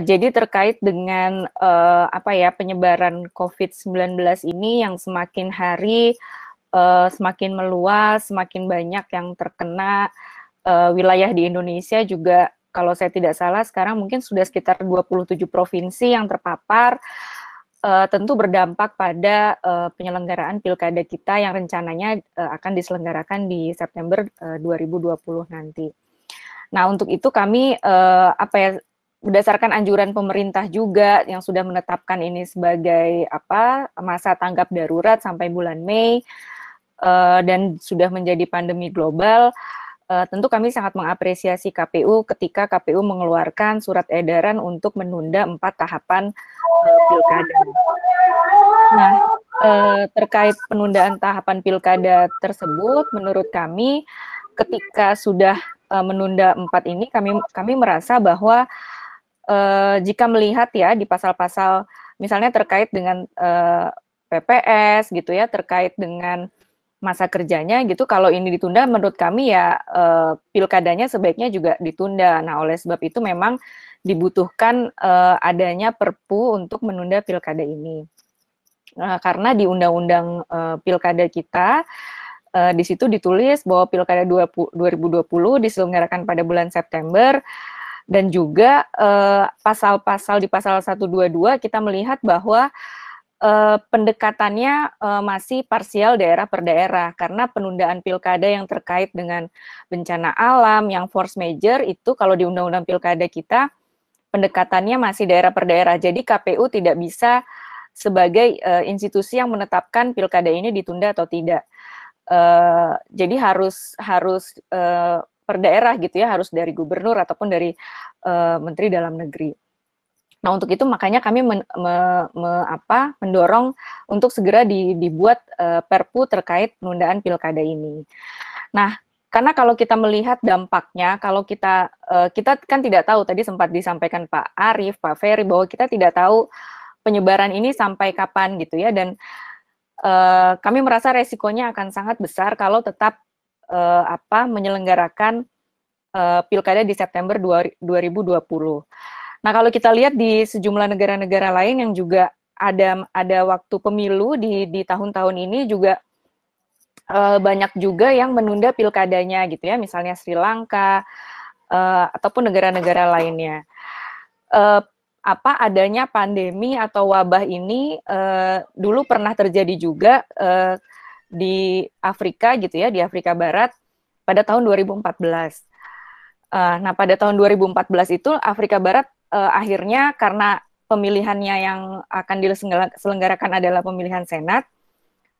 Jadi terkait dengan apa ya, penyebaran COVID-19 ini yang semakin hari semakin meluas, semakin banyak yang terkena, wilayah di Indonesia juga kalau saya tidak salah sekarang mungkin sudah sekitar 27 provinsi yang terpapar, tentu berdampak pada penyelenggaraan pilkada kita yang rencananya akan diselenggarakan di September 2020 nanti. Nah, untuk itu kami apa ya, berdasarkan anjuran pemerintah juga yang sudah menetapkan ini sebagai apa, masa tanggap darurat sampai bulan Mei dan sudah menjadi pandemi global, tentu kami sangat mengapresiasi KPU ketika KPU mengeluarkan surat edaran untuk menunda 4 tahapan pilkada. Nah, terkait penundaan tahapan pilkada tersebut, menurut kami ketika sudah menunda 4 ini, kami merasa bahwa jika melihat ya di pasal-pasal misalnya terkait dengan PPS gitu ya, terkait dengan masa kerjanya gitu, kalau ini ditunda menurut kami ya pilkadanya sebaiknya juga ditunda. Nah, oleh sebab itu memang dibutuhkan adanya Perpu untuk menunda pilkada ini. Karena di undang-undang pilkada kita di situ ditulis bahwa pilkada 2020 diselenggarakan pada bulan September. Dan juga pasal-pasal di pasal 122 kita melihat bahwa pendekatannya masih parsial daerah per daerah, karena penundaan pilkada yang terkait dengan bencana alam, yang force major itu kalau di undang-undang pilkada kita pendekatannya masih daerah per daerah. Jadi KPU tidak bisa sebagai institusi yang menetapkan pilkada ini ditunda atau tidak. Jadi harus per daerah gitu ya, harus dari gubernur ataupun dari Menteri Dalam Negeri. Nah, untuk itu makanya kami mendorong untuk segera dibuat Perpu terkait penundaan pilkada ini. Nah, karena kalau kita melihat dampaknya, kalau kita kan tidak tahu, tadi sempat disampaikan Pak Arief, Pak Ferry, bahwa kita tidak tahu penyebaran ini sampai kapan gitu ya, dan kami merasa resikonya akan sangat besar kalau tetap menyelenggarakan pilkada di September 2020. Nah, kalau kita lihat di sejumlah negara-negara lain yang juga ada waktu pemilu di tahun-tahun ini juga banyak juga yang menunda pilkadanya gitu ya, misalnya Sri Lanka ataupun negara-negara lainnya. Adanya pandemi atau wabah ini dulu pernah terjadi juga di Afrika gitu ya, di Afrika Barat pada tahun 2014. Nah, pada tahun 2014 itu Afrika Barat akhirnya karena pemilihannya yang akan diselenggarakan adalah pemilihan senat,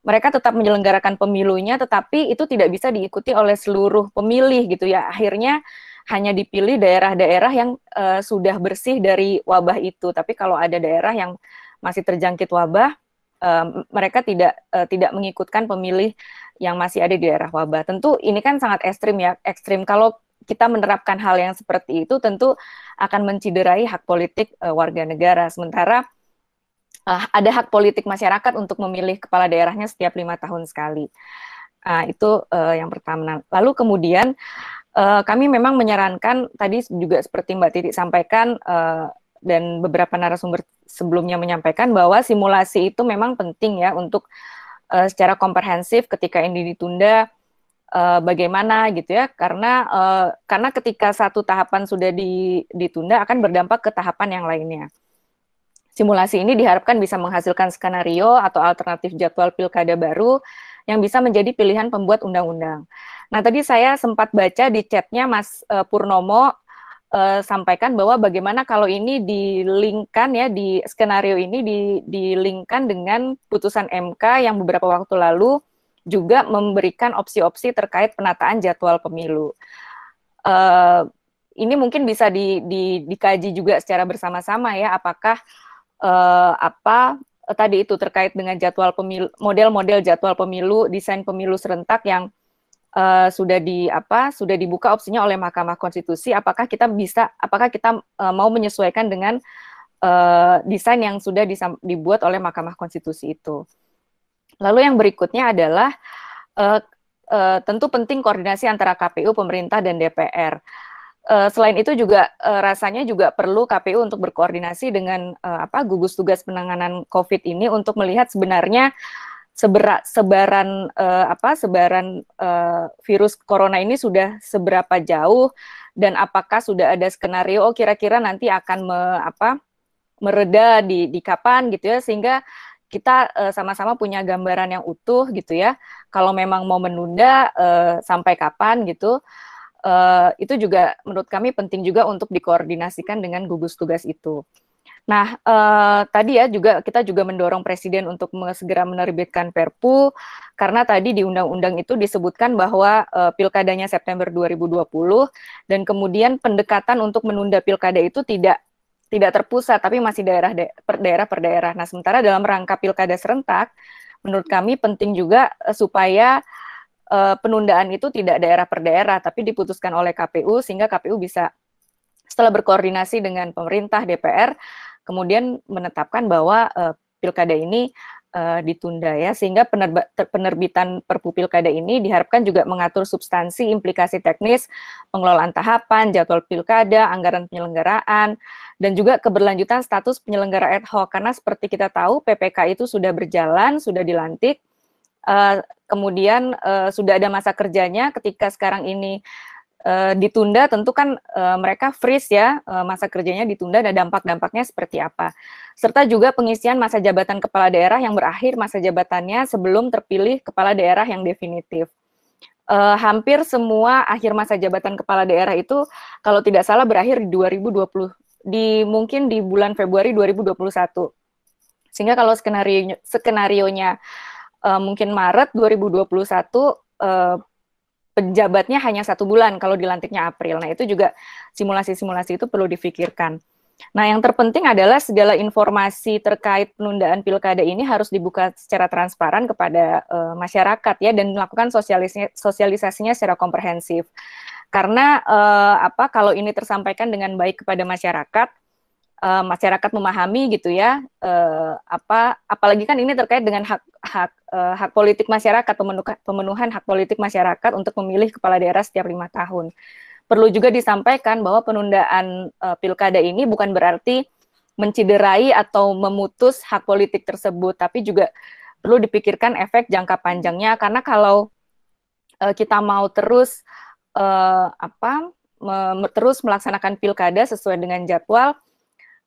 mereka tetap menyelenggarakan pemilunya, tetapi itu tidak bisa diikuti oleh seluruh pemilih gitu ya. Akhirnya hanya dipilih daerah-daerah yang sudah bersih dari wabah itu. Tapi kalau ada daerah yang masih terjangkit wabah, mereka tidak mengikutkan pemilih yang masih ada di daerah wabah. Tentu ini kan sangat ekstrim ya, ekstrim. Kalau kita menerapkan hal yang seperti itu tentu akan menciderai hak politik warga negara. Sementara ada hak politik masyarakat untuk memilih kepala daerahnya setiap 5 tahun sekali. Itu yang pertama. Lalu kemudian kami memang menyarankan tadi juga seperti Mbak Titi sampaikan dan beberapa narasumber sebelumnya menyampaikan bahwa simulasi itu memang penting ya untuk secara komprehensif ketika ini ditunda. Bagaimana gitu ya, karena ketika satu tahapan sudah ditunda akan berdampak ke tahapan yang lainnya. Simulasi ini diharapkan bisa menghasilkan skenario atau alternatif jadwal pilkada baru yang bisa menjadi pilihan pembuat undang-undang. Nah, tadi saya sempat baca di chatnya Mas Purnomo sampaikan bahwa bagaimana kalau ini di-linkkan ya, di skenario ini di-linkkan dengan putusan MK yang beberapa waktu lalu juga memberikan opsi-opsi terkait penataan jadwal pemilu. Ini mungkin bisa dikaji juga secara bersama-sama ya, apakah tadi itu terkait dengan jadwal pemilu, model-model jadwal pemilu, desain pemilu serentak yang sudah dibuka opsinya oleh Mahkamah Konstitusi, apakah kita mau menyesuaikan dengan desain yang sudah dibuat oleh Mahkamah Konstitusi itu. Lalu yang berikutnya adalah tentu penting koordinasi antara KPU, pemerintah, dan DPR. Selain itu juga rasanya juga perlu KPU untuk berkoordinasi dengan gugus tugas penanganan COVID ini untuk melihat sebenarnya sebaran virus corona ini sudah seberapa jauh dan apakah sudah ada skenario kira-kira nanti akan mereda di kapan gitu ya, sehingga kita sama-sama punya gambaran yang utuh gitu ya. Kalau memang mau menunda sampai kapan gitu. Itu juga menurut kami penting juga untuk dikoordinasikan dengan gugus tugas itu. Nah, tadi ya kita juga mendorong Presiden untuk segera menerbitkan Perpu, karena tadi di undang-undang itu disebutkan bahwa pilkadanya September 2020, dan kemudian pendekatan untuk menunda pilkada itu tidak terpusat, tapi masih daerah per daerah. Nah, sementara dalam rangka pilkada serentak, menurut kami penting juga supaya penundaan itu tidak daerah per daerah, tapi diputuskan oleh KPU, sehingga KPU bisa setelah berkoordinasi dengan pemerintah, DPR, kemudian menetapkan bahwa pilkada ini ditunda ya, sehingga penerbitan Perpu pilkada ini diharapkan juga mengatur substansi, implikasi teknis, pengelolaan tahapan, jadwal pilkada, anggaran penyelenggaraan, dan juga keberlanjutan status penyelenggara ad hoc, karena seperti kita tahu PPK itu sudah berjalan, sudah dilantik, kemudian sudah ada masa kerjanya. Ketika sekarang ini ditunda, tentu kan mereka freeze ya, masa kerjanya ditunda dan dampak-dampaknya seperti apa. Serta juga pengisian masa jabatan kepala daerah yang berakhir masa jabatannya sebelum terpilih kepala daerah yang definitif. Hampir semua akhir masa jabatan kepala daerah itu kalau tidak salah berakhir di 2020, mungkin di bulan Februari 2021. Sehingga kalau skenarionya mungkin Maret 2021, penjabatnya hanya 1 bulan kalau dilantiknya April. Nah, itu juga simulasi-simulasi itu perlu difikirkan. Nah, yang terpenting adalah segala informasi terkait penundaan pilkada ini harus dibuka secara transparan kepada masyarakat ya, dan melakukan sosialisasinya secara komprehensif. Karena kalau ini tersampaikan dengan baik kepada masyarakat, masyarakat memahami gitu ya, apalagi kan ini terkait dengan hak politik masyarakat, pemenuhan hak politik masyarakat untuk memilih kepala daerah setiap 5 tahun. Perlu juga disampaikan bahwa penundaan pilkada ini bukan berarti menciderai atau memutus hak politik tersebut, tapi juga perlu dipikirkan efek jangka panjangnya, karena kalau kita mau terus terus melaksanakan pilkada sesuai dengan jadwal,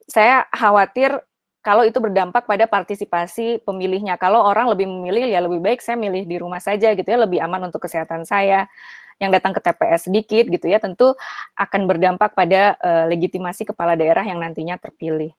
saya khawatir kalau itu berdampak pada partisipasi pemilihnya. Kalau orang lebih memilih, ya lebih baik saya milih di rumah saja gitu ya, lebih aman untuk kesehatan saya. Yang datang ke TPS sedikit gitu ya, tentu akan berdampak pada legitimasi kepala daerah yang nantinya terpilih.